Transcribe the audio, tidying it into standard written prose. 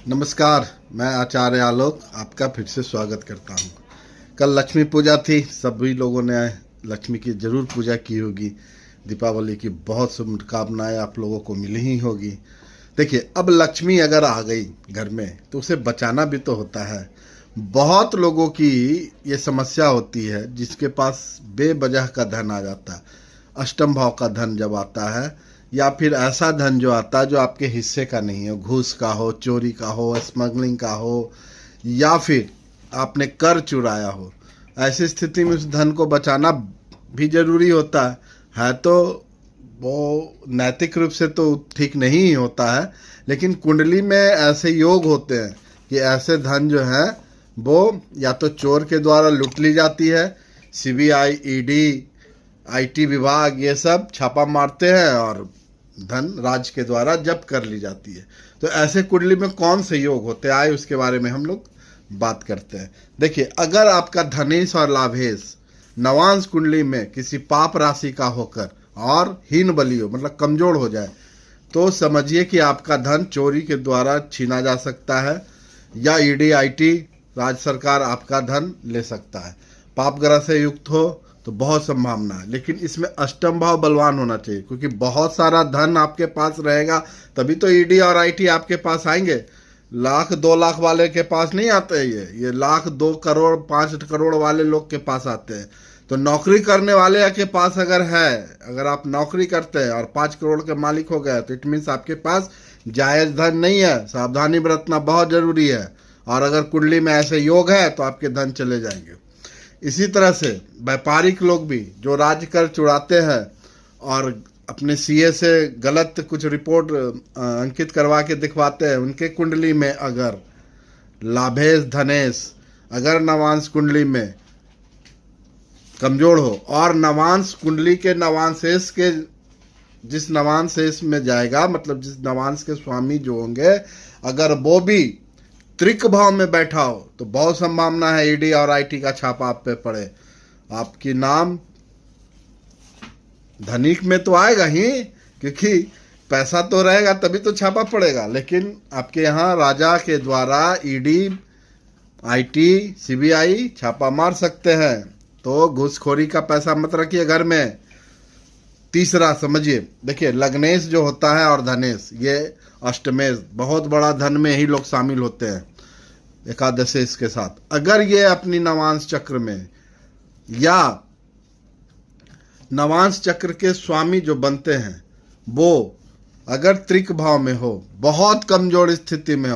नमस्कार, मैं आचार्य आलोक आपका फिर से स्वागत करता हूँ। कल लक्ष्मी पूजा थी, सभी लोगों ने लक्ष्मी की जरूर पूजा की होगी। दीपावली की बहुत शुभकामनाएं आप लोगों को मिली ही होगी। देखिए, अब लक्ष्मी अगर आ गई घर में तो उसे बचाना भी तो होता है। बहुत लोगों की ये समस्या होती है जिसके पास बेवजह का धन आ जाता है। अष्टम भाव का धन जब आता है या फिर ऐसा धन जो आता है जो आपके हिस्से का नहीं हो, घूस का हो, चोरी का हो, स्मगलिंग का हो, या फिर आपने कर चुराया हो, ऐसी स्थिति में उस धन को बचाना भी जरूरी होता है। तो वो नैतिक रूप से तो ठीक नहीं ही होता है, लेकिन कुंडली में ऐसे योग होते हैं कि ऐसे धन जो है वो या तो चोर के द्वारा लूट ली जाती है। सीबीआई, ईडी, आईटी विभाग ये सब छापा मारते हैं और धन राज्य के द्वारा जब्त कर ली जाती है। तो ऐसे कुंडली में कौन से योग होते आए उसके बारे में हम लोग बात करते हैं। देखिए, अगर आपका धनेश और लाभेश नवांश कुंडली में किसी पाप राशि का होकर और हीन बली हो, मतलब कमजोर हो जाए, तो समझिए कि आपका धन चोरी के द्वारा छीना जा सकता है या ईडी, आईटी, राज्य सरकार आपका धन ले सकता है। पाप ग्रह से युक्त हो तो बहुत संभावना है, लेकिन इसमें अष्टम भाव बलवान होना चाहिए, क्योंकि बहुत सारा धन आपके पास रहेगा तभी तो ईडी और आईटी आपके पास आएंगे। लाख 2 लाख वाले के पास नहीं आते हैं, ये लाख 2 करोड़ 5 करोड़ वाले लोग के पास आते हैं। तो नौकरी करने वाले के पास अगर है, अगर आप नौकरी करते हैं और 5 करोड़ के मालिक हो गए तो इट मीन्स आपके पास जायज धन नहीं है। सावधानी बरतना बहुत जरूरी है, और अगर कुंडली में ऐसे योग है तो आपके धन चले जाएंगे। इसी तरह से व्यापारिक लोग भी जो राज्य कर चुराते हैं और अपने सीए से गलत कुछ रिपोर्ट अंकित करवा के दिखवाते हैं, उनके कुंडली में अगर लाभेश, धनेश अगर नवांश कुंडली में कमजोर हो और नवांश कुंडली के नवांशेष के जिस नवांशेष में जाएगा, मतलब जिस नवांश के स्वामी जो होंगे, अगर वो भी त्रिक भाव में बैठा हो तो बहुत संभावना है ईडी और आईटी का छापा आप पे पड़े। आपकी नाम धनिक में तो आएगा ही, क्योंकि पैसा तो रहेगा तभी तो छापा पड़ेगा, लेकिन आपके यहाँ राजा के द्वारा ईडी, आईटी, सीबीआई छापा मार सकते हैं। तो घूसखोरी का पैसा मत रखिए घर में। तीसरा समझिए, देखिए, लग्नेश जो होता है और धनेश, ये अष्टमेश, बहुत बड़ा धन में ही लोग शामिल होते हैं एकादशेश के साथ। अगर ये अपनी नवांश चक्र में या नवांश चक्र के स्वामी जो बनते हैं वो अगर त्रिक भाव में हो, बहुत कमजोर स्थिति में हो,